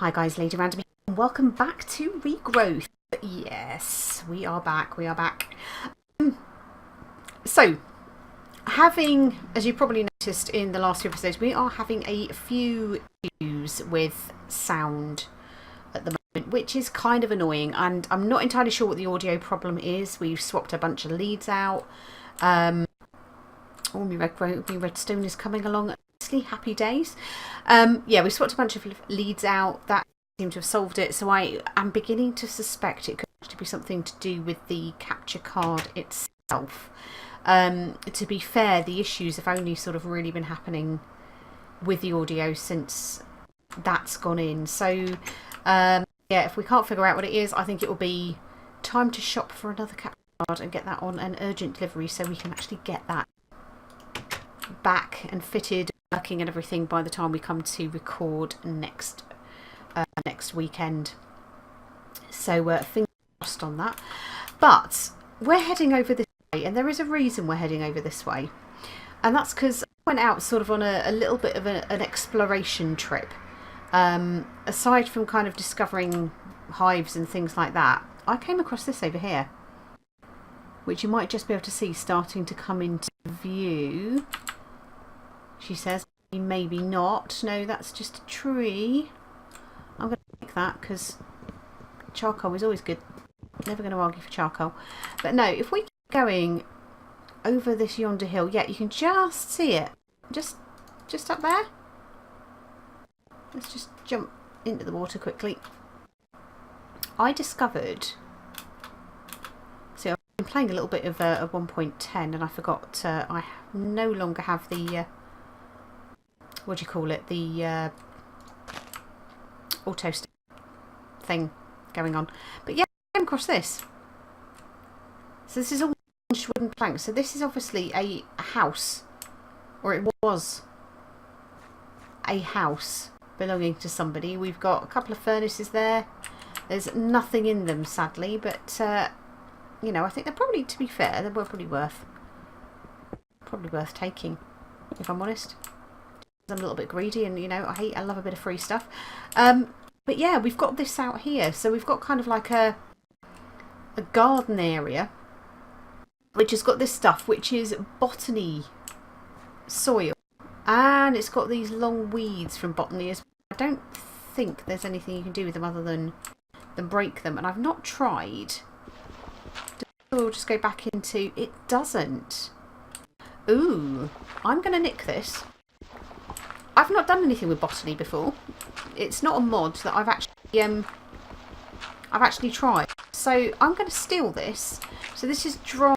Hi guys, Lady Random, and welcome back to Regrowth. Yes, we are back, So, as you probably noticed in the last few episodes, we are having a few issues with sound at the moment, which is kind of annoying, and I'm not entirely sure what the audio problem is. We've swapped a bunch of leads out. My redstone is coming along. Happy days. Yeah, we swapped a bunch of leads out. That seemed to have solved it. So I am beginning to suspect it could actually be something to do with the capture card itself. To be fair, the issues have only sort of really been happening with the audio since that's gone in. So yeah, if we can't figure out what it is, I think it will be time to shop for another capture card and get that on an urgent delivery so we can actually get that back and fitted, working and everything by the time we come to record next weekend. So fingers crossed on that. But we're heading over this way, and there is a reason we're heading over this way, and that's because I went out sort of on a little bit of an exploration trip. Aside from kind of discovering hives and things like that, I came across this over here, which you might just be able to see starting to come into view. She says, maybe not. No, that's just a tree. I'm going to take that because charcoal is always good. Never going to argue for charcoal. But no, if we keep going over this yonder hill, yeah, you can just see it. Just up there. Let's just jump into the water quickly. I discovered... See, I've been playing a little bit of 1.10 and I forgot I no longer have the... what do you call it? The auto thing going on. But yeah, I came across this. So this is all wooden planks. So this is obviously a house, or it was a house belonging to somebody. We've got a couple of furnaces there. There's nothing in them, sadly, but you know, I think they're probably, to be fair, they were probably worth taking, if I'm honest. I'm a little bit greedy, and you know, I love a bit of free stuff. But yeah, we've got this out here, so we've got kind of like a garden area which has got this stuff, which is botany soil, and it's got these long weeds from botany as well. I don't think there's anything you can do with them other than break them, and I've not tried. We'll just go back into it. Doesn't. Ooh, I'm gonna nick this. I've not done anything with botany before. It's not a mod that I've actually tried. So I'm going to steal this. So this is dry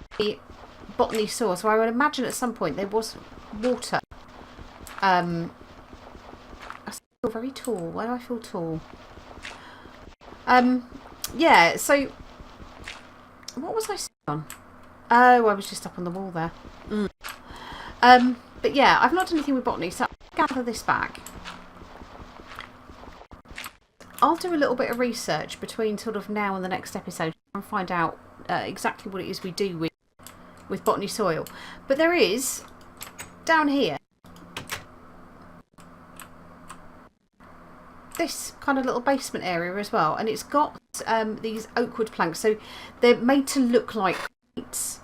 botany soil. So I would imagine at some point there was water. I feel very tall. Why do I feel tall? Yeah. So what was I sitting on? Oh, I was just up on the wall there. But yeah, I've not done anything with botany, so I'll gather this back. I'll do a little bit of research between sort of now and the next episode and find out exactly what it is we do with botany soil. But there is, down here, this kind of little basement area as well. And it's got these oak wood planks. So they're made to look like crates,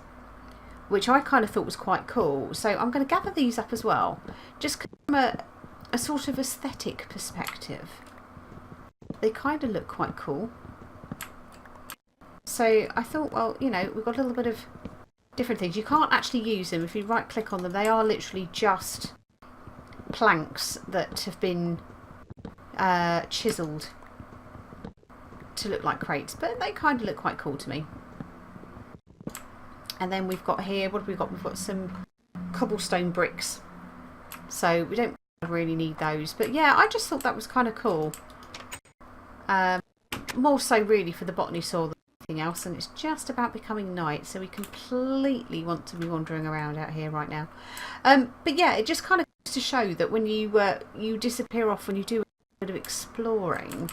which I kind of thought was quite cool. So I'm going to gather these up as well, just from a sort of aesthetic perspective. They kind of look quite cool. So I thought, well, you know, we've got a little bit of different things. You can't actually use them. If you right click on them, they are literally just planks that have been chiselled to look like crates, but they kind of look quite cool to me. And then we've got here, what have we got? We've got some cobblestone bricks. So we don't really need those. But yeah, I just thought that was kind of cool. More so really for the botany soil than anything else. And it's just about becoming night. So we completely want to be wandering around out here right now. But yeah, it just kind of goes to show that when you disappear off, when you do a bit of exploring,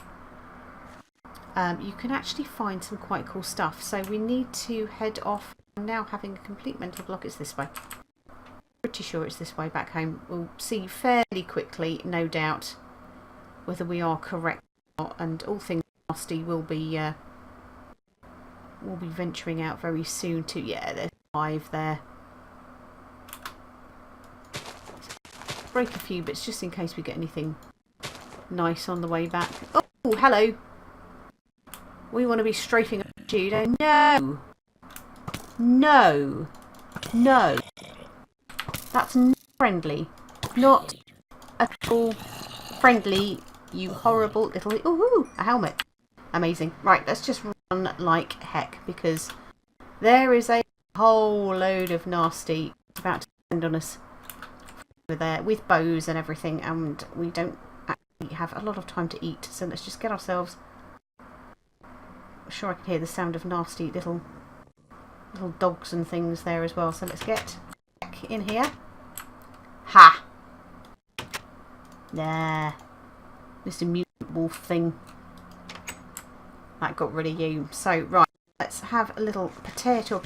you can actually find some quite cool stuff. So we need to head off. I'm now having a complete mental block. It's this way. Pretty sure it's this way back home. We'll see fairly quickly, no doubt, whether we are correct and all things nasty will be venturing out very soon too. Yeah, there's 5 there. Break a few bits just in case we get anything nice on the way back. Oh, hello. We want to be strafing up you, don't no. No. No. That's not friendly. Not at all friendly, you horrible little... Ooh, a helmet. Amazing. Right, let's just run like heck, because there is a whole load of nasty about to land on us over there with bows and everything, and we don't actually have a lot of time to eat, so let's just get ourselves... I'm sure I can hear the sound of nasty little dogs and things there as well, so let's get back in here. Ha! There. Mr. Mutant Wolf thing. That got rid of you. So, right, let's have a little potato.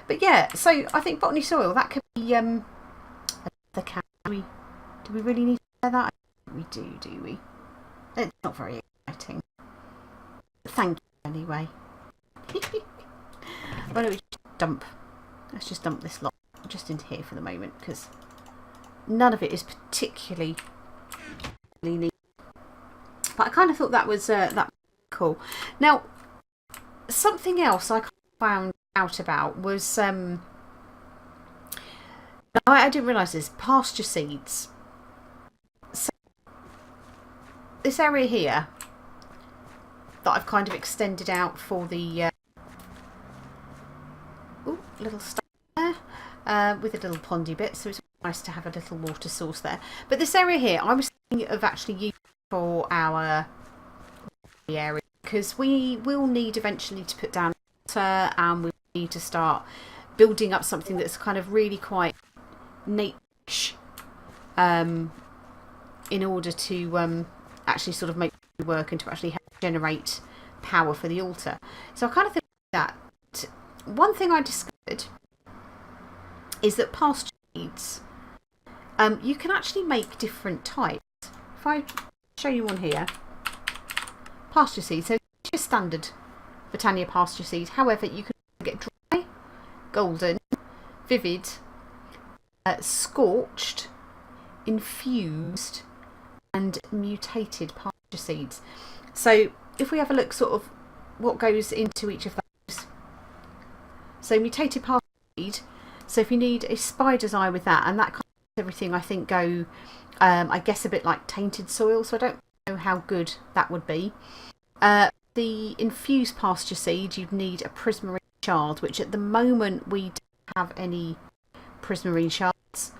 But yeah, so I think botany soil, that could be the can. Do we really need to share that? We do we? It's not very exciting. Thank you anyway. Why don't we just dump? Let's just dump this lot just into here for the moment, because none of it is particularly neat. But I kind of thought that was cool. Now, something else I found out about was I didn't realise this, pasture seeds. So this area here that I've kind of extended out for the little stuff there with a little pondy bit, so it's nice to have a little water source there. But this area here, I was thinking of actually using for our area, because we will need eventually to put down water, and we need to start building up something that's kind of really quite niche in order to actually sort of make it work and to actually help generate power for the altar. So I kind of think that one thing I discovered is that pasture seeds, you can actually make different types. If I show you one here, pasture seeds, so it's your standard Botania pasture seed. However, you can get dry, golden, vivid, scorched, infused, and mutated pasture seeds. So if we have a look sort of what goes into each of those. So mutated pasture seed, so if you need a spider's eye with that, and that kind of everything I think go I guess a bit like tainted soil, so I don't know how good that would be. The infused pasture seed, you'd need a prismarine shard, which at the moment we don't have any prismarine shards.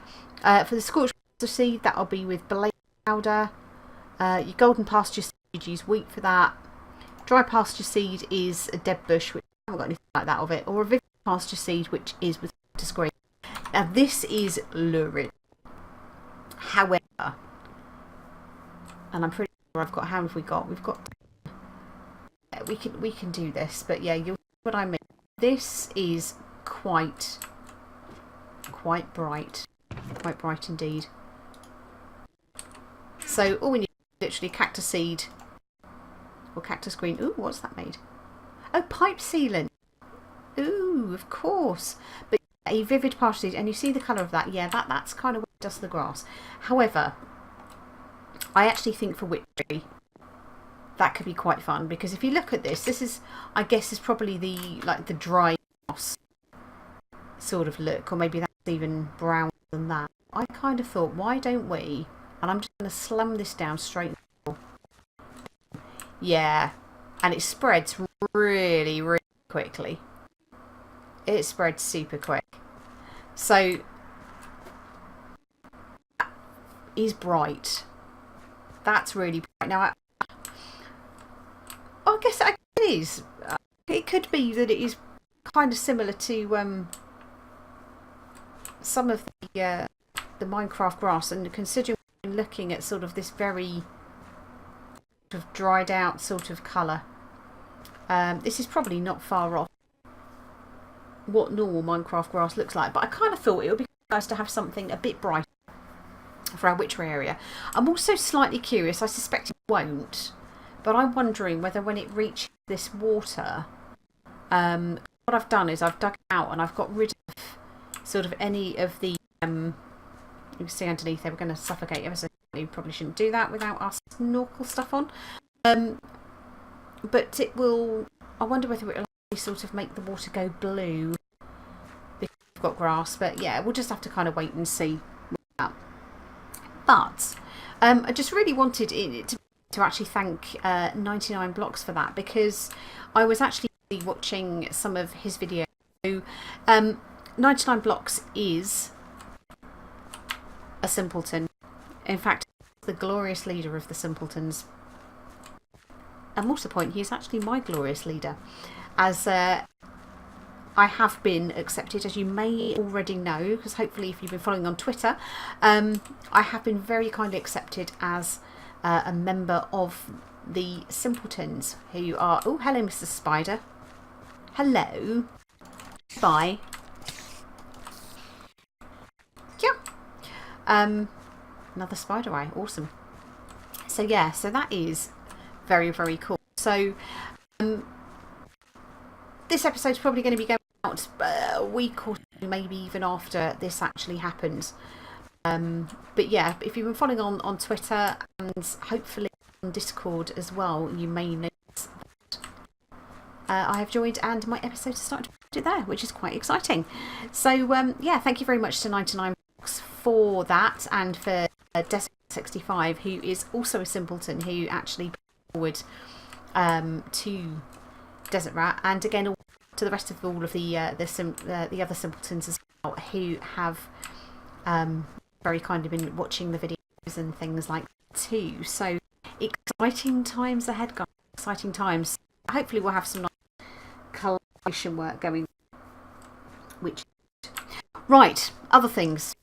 For the scorched pasture seed, that'll be with blaze powder. Your golden pasture seed, you'd use wheat for that. Dry pasture seed is a dead bush, which I haven't got anything like that of it, or a vivid pasture seed, which is with screen. Now this is lurid. However, and I'm pretty sure I've got, how have we got? We've got, yeah, we can do this, but yeah, you'll see what I mean. This is quite bright, quite bright indeed. So all we need is literally cactus seed or cactus green. Ooh, what's that made? Oh, pipe sealant. Ooh, of course. But a vivid pasture seed, and you see the colour of that. Yeah, that's kind of what it does to the grass. However, I actually think for witchery that could be quite fun, because if you look at this, this is, I guess, is probably the dry moss sort of look, or maybe that's even browner than that. I kind of thought, why don't we? And I'm just going to slam this down straight. Yeah, and it spreads really, really quickly. It spreads super quick. So that is bright. That's really bright. Now, I guess it is. It could be that it is kind of similar to some of the Minecraft grass, and considering we're looking at sort of this very sort of dried out sort of colour, this is probably not far off what normal Minecraft grass looks like. But I kind of thought it would be nice to have something a bit brighter for our witchery area. I'm also slightly curious, I suspect it won't, but I'm wondering whether when it reaches this water, what I've done is I've dug it out and I've got rid of sort of any of the, you can see underneath there, we're going to suffocate ever so you probably shouldn't do that without our snorkel stuff on. But it will, I wonder whether it will actually sort of make the water go blue because we've got grass. But yeah, we'll just have to kind of wait and see. But I just really wanted to actually thank 99 Blocks for that, because I was actually watching some of his videos. So, 99 Blocks is a simpleton. In fact, the glorious leader of the Simpletons. And more to the point, he is actually my glorious leader, as I have been accepted, as you may already know, because hopefully if you've been following on Twitter, I have been very kindly accepted as a member of the Simpletons, who are, oh hello Mr. Spider, hello, bye, yeah, another spider eye, awesome. So yeah, so that is very, very cool. So this episode's probably going to be going out a week or two, maybe even after this actually happens. But yeah, if you've been following on Twitter and hopefully on Discord as well, you may notice that I have joined and my episode is starting to put it there, which is quite exciting. So yeah, thank you very much to 99 Blocks for that, and for Desert65, who is also a simpleton, who actually put forward to Desert Rat, and again to the rest of all of the other simpletons as well, who have very kindly been watching the videos and things like that too. So exciting times ahead, guys. Exciting times. Hopefully we'll have some nice collaboration work going. Which right, other things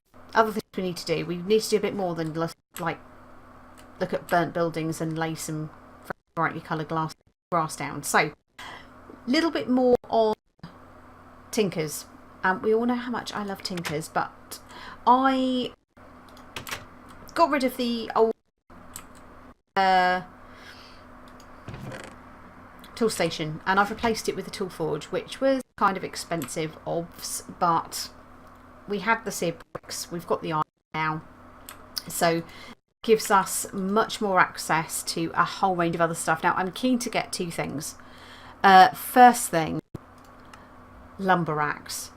we need to do. We need to do a bit more than like look at burnt buildings and lay some brightly coloured grass down. So a little bit more on tinkers. We all know how much I love tinkers, but I got rid of the old tool station, and I've replaced it with a tool forge, which was kind of expensive, but we had the seared bricks, we've got the iron now, so it gives us much more access to a whole range of other stuff. Now I'm keen to get two things. First thing, lumber axe.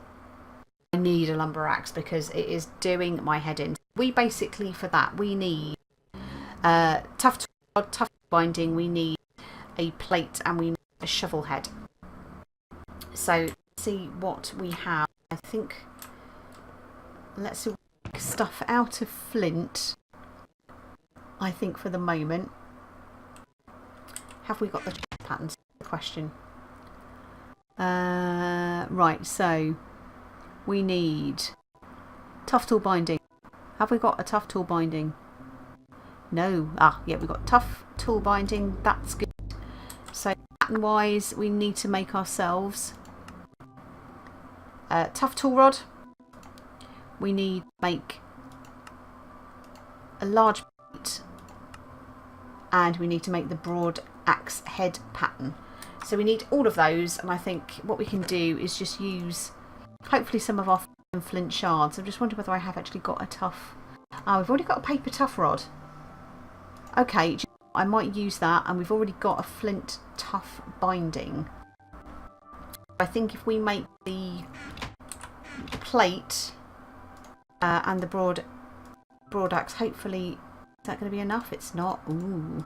I need a lumber axe because it is doing my head in. We basically, for that, we need tough binding, we need a plate, and we need a shovel head. So let's see what we have. I think let's make stuff out of flint, I think, for the moment. Have we got the patterns? Question. Right, so we need tough tool binding. Have we got a tough tool binding? No. Yeah, we've got tough tool binding. That's good. So pattern wise, we need to make ourselves a tough tool rod. We need to make a large plate, and we need to make the broad axe head pattern. So we need all of those, and I think what we can do is just use hopefully some of our flint shards. I'm just wondering whether I have actually got a tough... we've already got a paper tough rod. Okay, I might use that, and we've already got a flint tough binding. I think if we make the plate and the broad axe, hopefully, is that going to be enough? It's not. Ooh.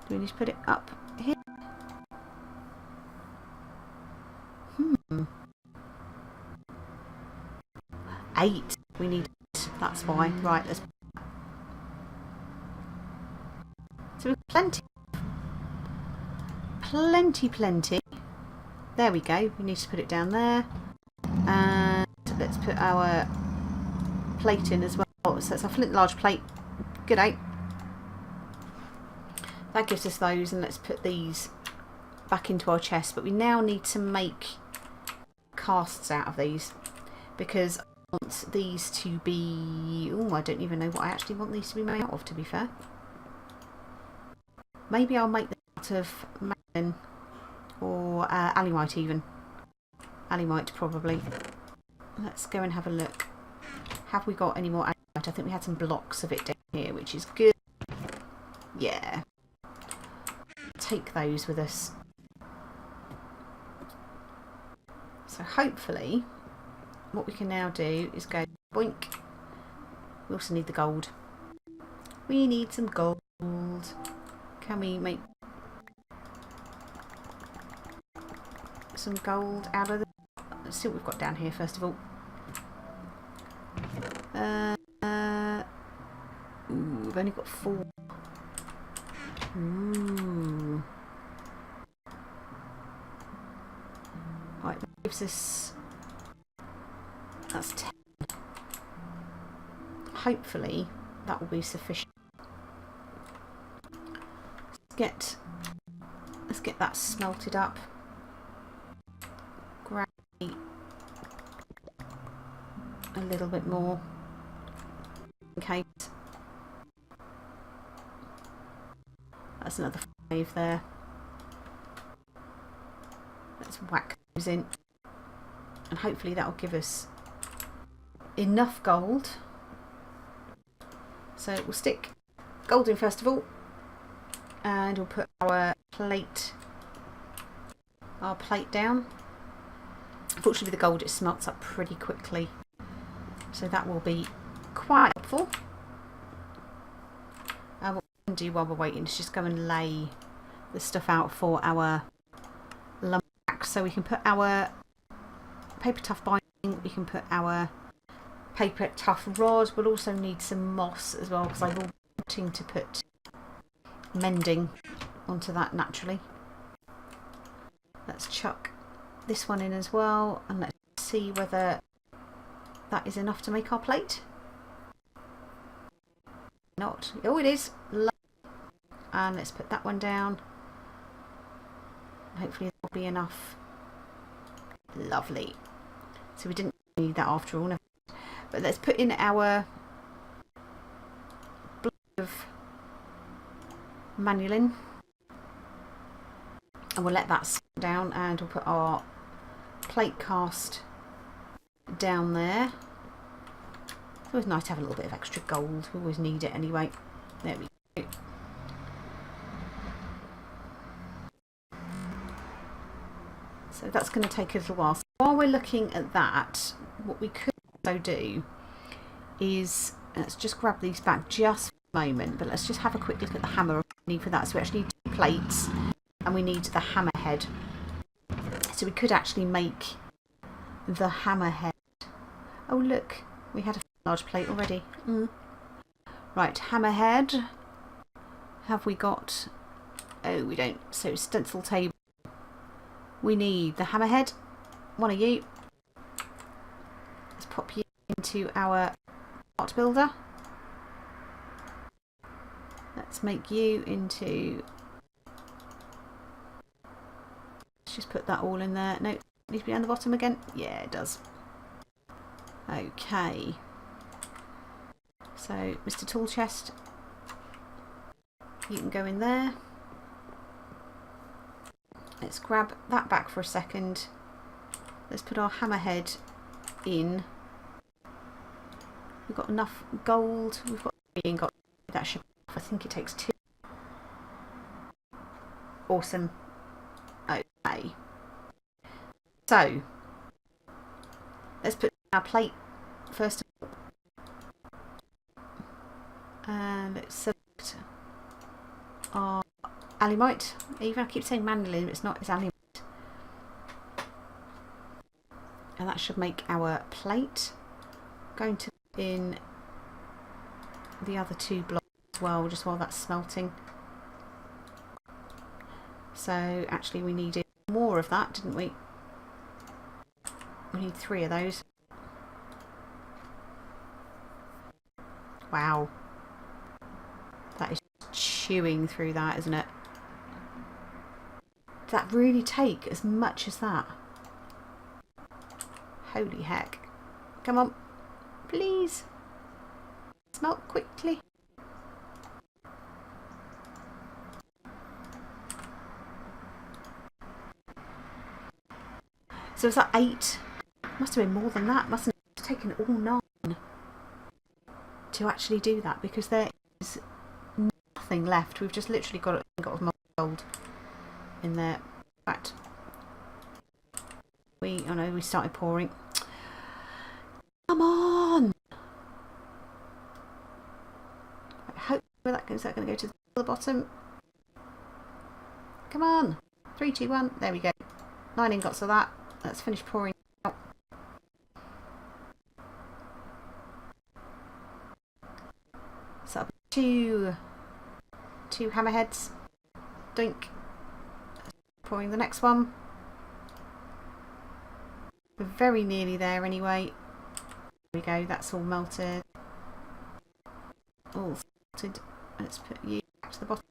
Do we need to put it up here? 8. We need 8. That's why. Right, let's. So we've plenty. There we go. We need to put it down there. And let's put our plate in as well. So it's a flint large plate. Good day. That gives us those, and let's put these back into our chest. But we now need to make casts out of these, because want these to be... Oh, I don't even know what I actually want these to be made out of, to be fair. Maybe I'll make them out of manilin or alimite even. Alimite probably. Let's go and have a look. Have we got any more alimite? I think we had some blocks of it down here, which is good. Yeah. Take those with us. So hopefully what we can now do is go boink. We also need the gold. We need some gold. Can we make some gold out of the... Let's see what we've got down here first of all. Ooh, we've only got 4. Ooh. Right, that gives us... That's 10. Hopefully that will be sufficient. Let's get that smelted up. Grab a little bit more in case. That's another 5 there. Let's whack those in, and hopefully that will give us enough gold. So we'll stick gold in first of all, and we'll put our plate down. Unfortunately with the gold it smelts up pretty quickly, so that will be quite helpful. What we can do while we're waiting is just go and lay the stuff out for our lumber. So we can put our paper tough binding, we can put our paper tough rod. We'll also need some moss as well, because I will be wanting to put mending onto that naturally. Let's chuck this one in as well, and let's see whether that is enough to make our plate. Not. Oh, it is. And let's put that one down. Hopefully that will be enough. Lovely. So we didn't need that after all. No. But let's put in our block of manilin, and we'll let that sit down, and we'll put our plate cast down there. It's always nice to have a little bit of extra gold. We always need it anyway. There we go. So that's going to take a little while. So while we're looking at that, what we could also do is, let's just grab these back just for a moment, but let's just have a quick look at the hammer we need for that. So we actually need 2 plates, and we need the hammer head. So we could actually make the hammer head. Oh look, we had a large plate already. Right, hammerhead. Have we got... Oh, we don't. So stencil table. We need the hammerhead. One of you. Let's pop you into our art builder. Let's make you into... Let's just put that all in there. No, it needs to be on the bottom again. Yeah, it does. Okay. So, Mr. Tool Chest, you can go in there. Let's grab that back for a second. Let's put our hammerhead in. We've got enough gold. We've got 3 and got that should. I think it takes 2. Awesome. Okay. So let's put our plate first. And let's select our alimite. Even I keep saying manilin, but it's not, it's alimite. And that should make our plate. Going to put in the other 2 blocks as well, just while that's smelting. So actually we needed more of that, didn't we? We need 3 of those. Wow. That is chewing through that, isn't it? Did that really take as much as that? Holy heck. Come on. Please. Smelt quickly. So it's like 8. Must have been more than that. Mustn't have taken all 9 to actually do that, because there is nothing left. We've just literally got gold in there. In fact, we started pouring. Come on! I hope is that going to go to the bottom? Come on! 3, 2, 1. There we go. 9 ingots of that. Let's finish pouring out. So that'll be two hammerheads. Doink. Pouring the next one. We're very nearly there anyway. There we go, that's all melted. All melted. Let's put you back to the bottom.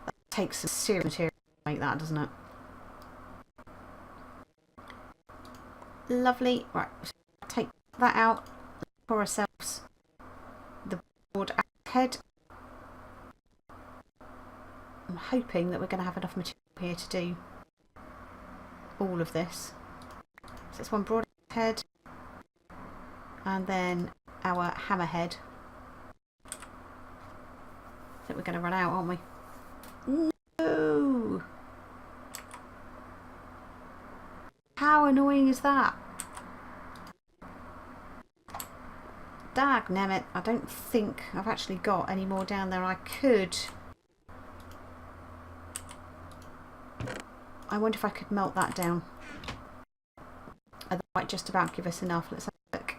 That takes some serious material to make that, doesn't it? Lovely. Right, take that out. Pour ourselves the board head. I'm hoping that we're going to have enough material here to do all of this. So it's one broad head, and then our hammerhead. I think we're going to run out, aren't we? No! How annoying is that? Dagnammit, I don't think I've actually got any more down there. I could. I wonder if I could melt that down. That might just about give us enough. Let's have a look.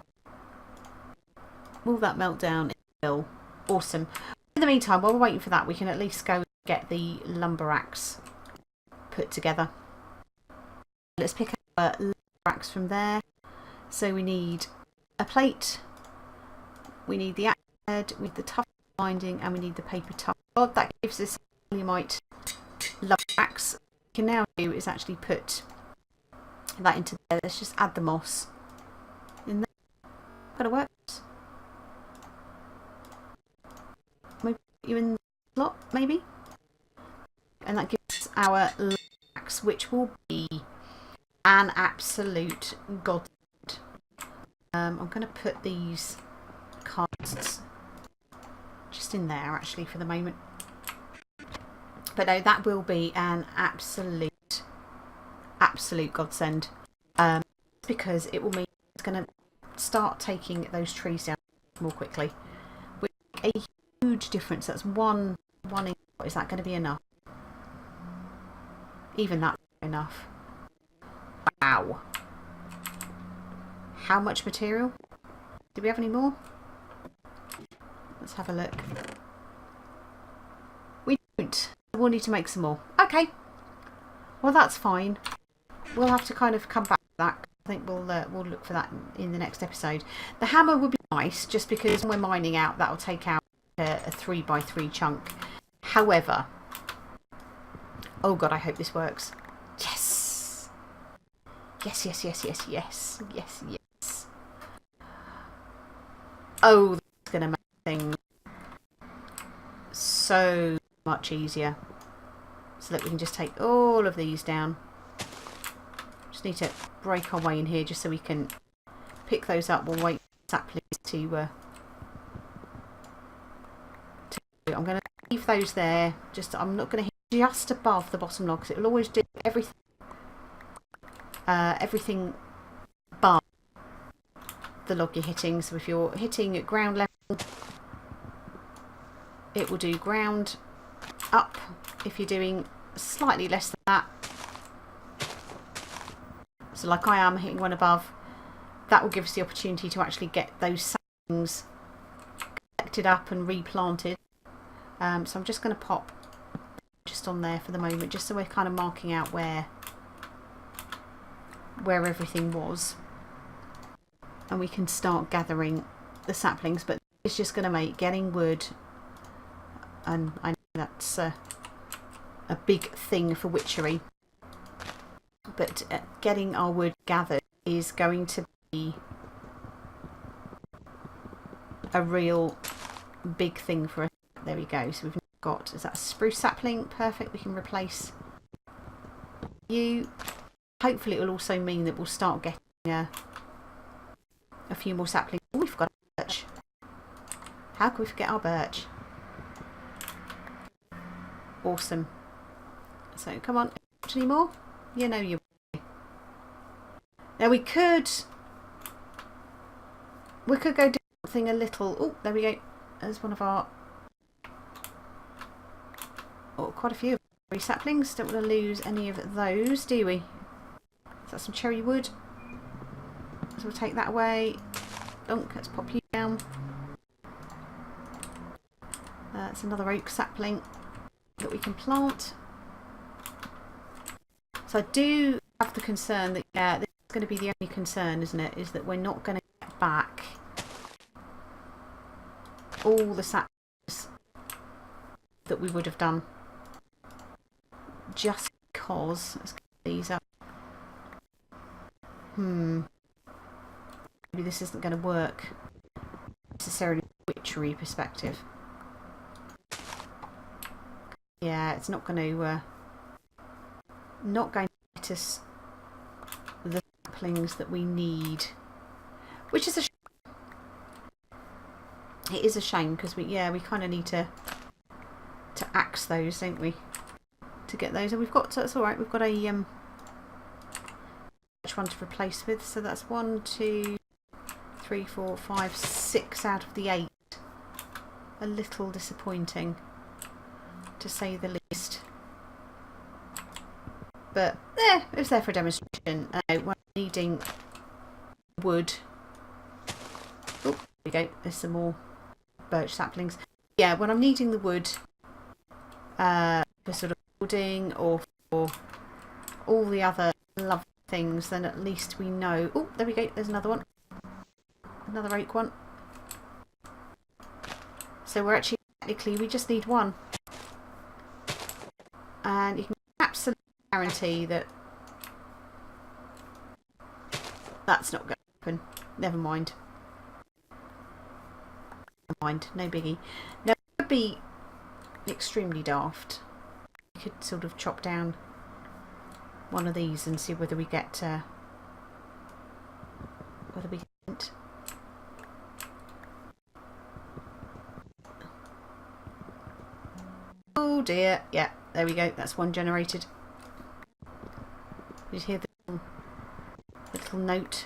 Will that melt down? It will. Awesome. In the meantime, while we're waiting for that, we can at least go get the lumber axe put together. Let's pick up a lumber axe from there. So we need a plate. We need the axe head. We need the tough binding, and we need the paper tough. God, that gives us Liamite lumber axe. What we can now do is actually put that into there. Let's just add the moss in there. Gotta work. Maybe you in the slot, maybe. And that gives us our axe, which will be an absolute godsend. I'm going to put these casts just in there actually for the moment. But no, that will be an absolute godsend, because it will mean it's going to start taking those trees down more quickly. Which make a huge difference. That's one ingot. Is that going to be enough? Even that's enough. Wow. How much material? Do we have any more? Let's have a look. We don't. We'll need to make some more. Okay. Well, that's fine. We'll have to kind of come back to that. I think we'll look for that in the next episode. The hammer would be nice, just because when we're mining out, that'll take out a 3x3 chunk. However, oh god, I hope this works. Yes. Yes, yes, yes, yes, yes, yes, yes. Oh, that's going to make things so much easier. So that we can just take all of these down. Just need to break our way in here just so we can pick those up. We'll wait for saplings to I'm going to leave those there. I'm not going to hit just above the bottom log, because it will always do everything above the log you're hitting. So if you're hitting at ground level, it will do ground up. If you're doing slightly less than that, so like I am hitting one above, that will give us the opportunity to actually get those saplings collected up and replanted. So I'm just going to pop just on there for the moment, just so we're kind of marking out where everything was, and we can start gathering the saplings. But it's just going to make getting wood, and I know that's a big thing for witchery, but getting our wood gathered is going to be a real big thing for us. There we go. So we've got, is that a spruce sapling? Perfect. We can replace you. Hopefully it will also mean that we'll start getting a few more saplings. Oh, we've got a birch. How can we forget our birch? Awesome. So come on, any more? You know you. Now we could go do something a little. Oh, there we go. There's one of our. Oh, quite a few saplings. Don't want to lose any of those, do we? Is that some cherry wood? So we'll take that away. Dunk. Let's pop you down. That's another oak sapling that we can plant. So I do have the concern that, yeah, this is going to be the only concern, isn't it? Is that we're not going to get back all the saplings that we would have done. Just because. Let's get these up. Maybe this isn't going to work necessarily from a witchery perspective. Yeah, it's not going to get us the saplings that we need, which is a shame. It is a shame because we kind of need to axe those, don't we, to get those. And we've got, so that's all right. We've got a which one to replace with? So that's 1, 2, 3, 4, 5, 6 out of the 8. A little disappointing, to say the least. But it was there for a demonstration. We're needing wood. Oh, there we go. There's some more birch saplings. Yeah, when I'm needing the wood for sort of building or for all the other lovely things, then at least we know. Oh, there we go. There's another one. Another oak one. So we're actually technically we just need one, and you can absolutely guarantee that that's not going to happen. Never mind. Never mind. No biggie. Now, it would be extremely daft. We could sort of chop down one of these and see whether we get whether we get. Oh dear. Yeah, there we go. That's one generated. You hear the little note.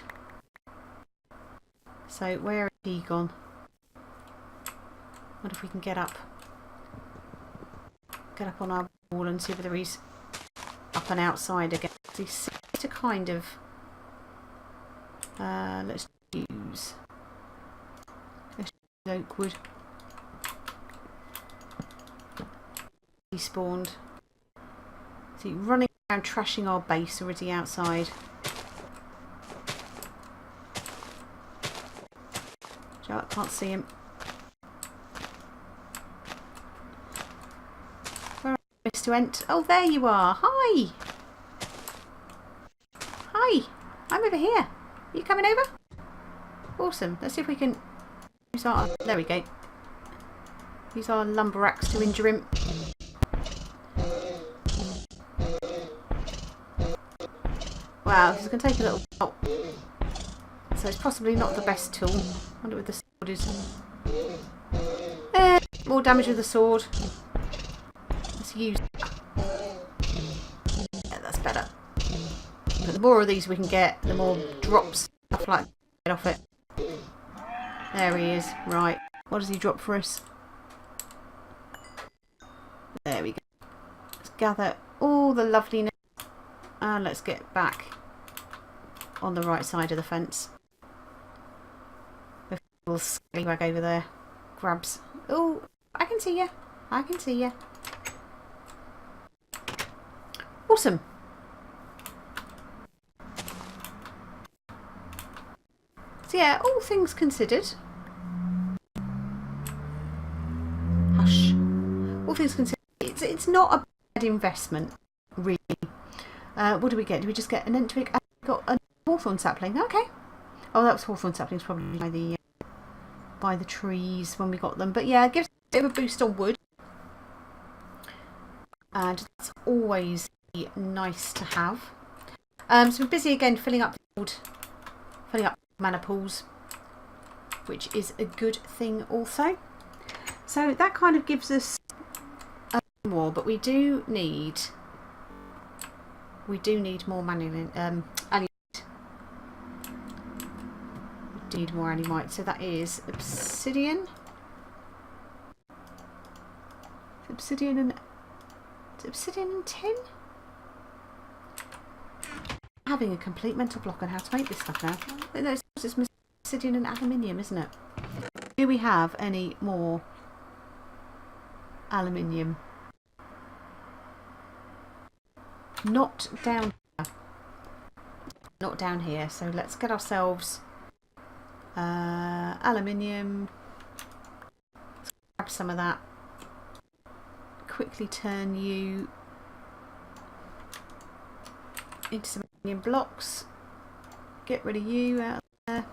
So where has he gone? Wonder if we can get up on our wall and see whether he's up and outside again. He seems to kind of let's use oak wood. He spawned. Is he running around trashing our base, or is he outside? I can't see him. Where are you, Mr. Ent? Oh, there you are. Hi. Hi. I'm over here. Are you coming over? Awesome. Let's see if we can use our... There we go. Use our lumber axe to injure him. Wow, this is going to take a little while. So it's possibly not the best tool. I wonder what the sword is. More damage with the sword. Let's use that. Yeah, that's better. But the more of these we can get, the more drops, stuff like that, get off it. There he is. Right. What does he drop for us? There we go. Let's gather all the loveliness. And let's get back on the right side of the fence. The little scallywag over there grabs. Oh, I can see you. I can see you. Awesome. So yeah, all things considered. Hush. All things considered, it's not a bad investment, really. What do we get? Do we just get an ent twig? Got a hawthorn sapling. Okay. Oh, that was hawthorn saplings probably by the trees when we got them. But yeah, it gives a bit of a boost on wood. And that's always nice to have. So we're busy again filling up mana pools, which is a good thing also. So that kind of gives us a more, but we do need more alumite. We need more alumite. So that is obsidian. Obsidian and tin. Having a complete mental block on how to make this stuff now. It's obsidian and aluminium, isn't it? Do we have any more aluminium? Not down here. Not down here. So let's get ourselves aluminium. Let's grab some of that. Quickly turn you into some aluminium blocks. Get rid of you out of there.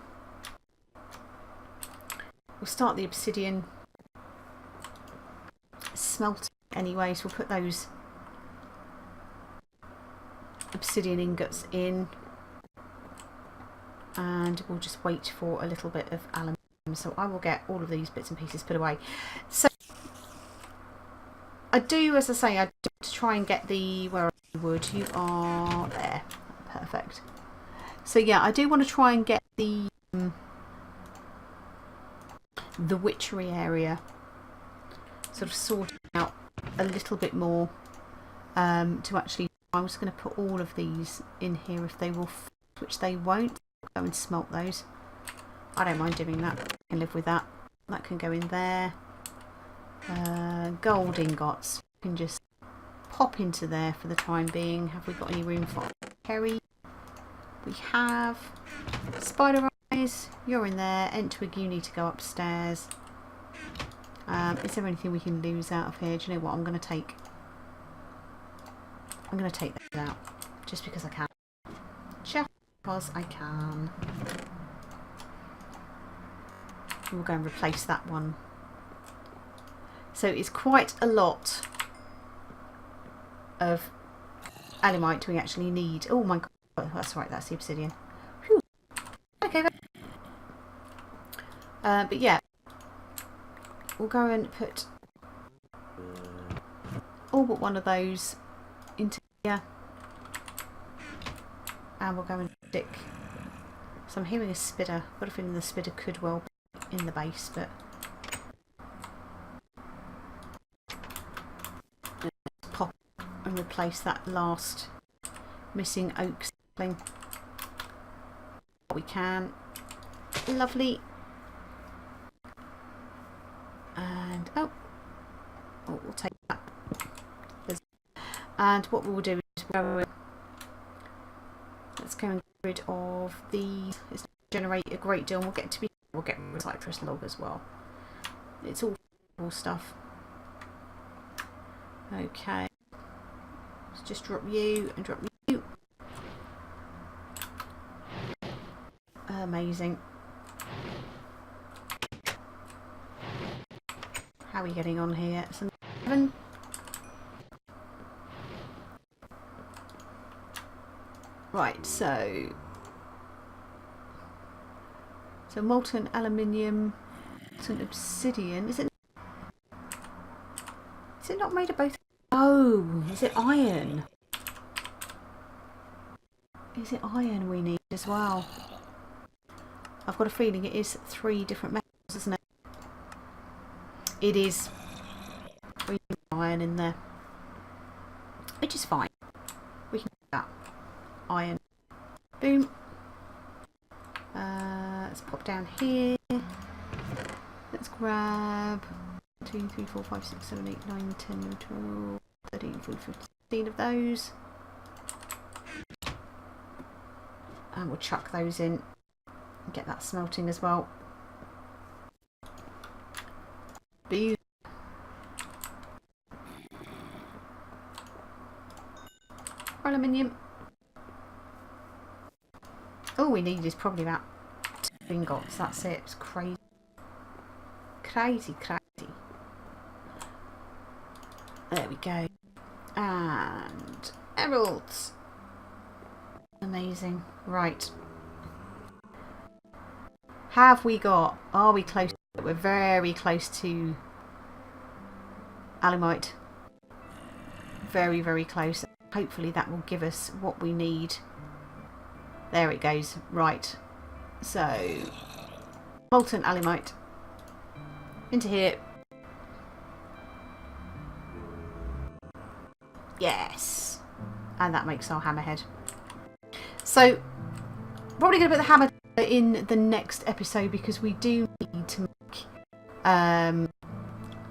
We'll start the obsidian smelting anyway, so we'll put those obsidian ingots in and we'll just wait for a little bit of aluminium. So I will get all of these bits and pieces put away. So I do, as I say, I do to try and get the, where are you, wood? You are there. Perfect. So yeah, I do want to try and get the witchery area sort of sorted out a little bit more to actually, I'm just going to put all of these in here if they will, which they won't. Go and smelt those. I don't mind doing that. I can live with that. That can go in there. Gold ingots can just pop into there for the time being. Have we got any room for Kerry? We have. Spider eyes, you're in there. Entwig, you need to go upstairs. Is there anything we can lose out of here? Do you know what? I'm going to take that out just because I can. Just because I can. We'll go and replace that one. So it's quite a lot of alumite we actually need. Oh my god, oh, that's right, that's the obsidian. Whew. Okay, but yeah, we'll go and put all but one of those into here, and we'll go and stick. So I'm hearing a spidder. I've got a feeling the spidder could well be in the base, but pop and replace that last missing oak sapling. We can. Lovely. And oh, we'll take that. And what we'll do is let's go and get rid of the. It's generate a great deal. And we'll get rid of citrus log as well. It's all stuff. Okay. Let's just drop you and drop you. Amazing. How are we getting on here? Some 7. Right, so molten aluminium, some obsidian. Is it not made of both? Oh, is it iron? Is it iron we need as well? I've got a feeling it is 3 different metals, isn't it? It is. We need iron in there, which is fine. We can do that. Iron. Boom. Let's pop down here. Let's grab 2, 3, 4, 5, 6, 7, 8, 9, 10, 12, 13, 14, 15 of those. And we'll chuck those in and get that smelting as well. Beautiful. Aluminium. we need is probably about 2 ingots. That's it. It's crazy. Crazy. There we go. And emeralds. Amazing. Right. Have we got... Are we close? We're very close to alumite. Very, very close. Hopefully that will give us what we need. There it goes. Right. So, molten alumite. Into here. Yes. And that makes our hammerhead. So, probably going to put the hammer in the next episode because we do need to make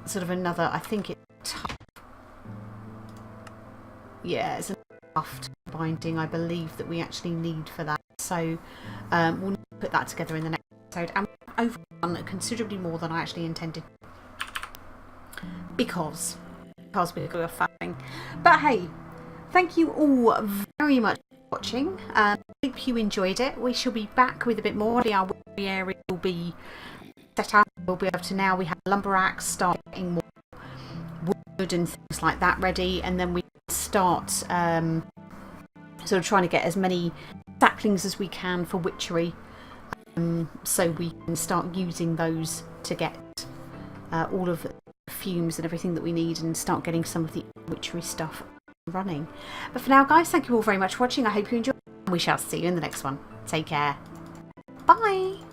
sort of another, I think it's tough. Yeah, it's a tuft binding, I believe, that we actually need for that. So, we'll need to put that together in the next episode. And we've overdone considerably more than I actually intended. Because we were faffing. But hey, thank you all very much for watching. I hope you enjoyed it. We shall be back with a bit more. Our wickery area will be set up. We'll be able to, now we have lumber axe, start getting more wood and things like that ready, and then we start sort of trying to get as many saplings as we can for witchery, so we can start using those to get all of the fumes and everything that we need and start getting some of the witchery stuff running. But for now, guys, thank you all very much for watching. I hope you enjoyed, and we shall see you in the next one. Take care. Bye.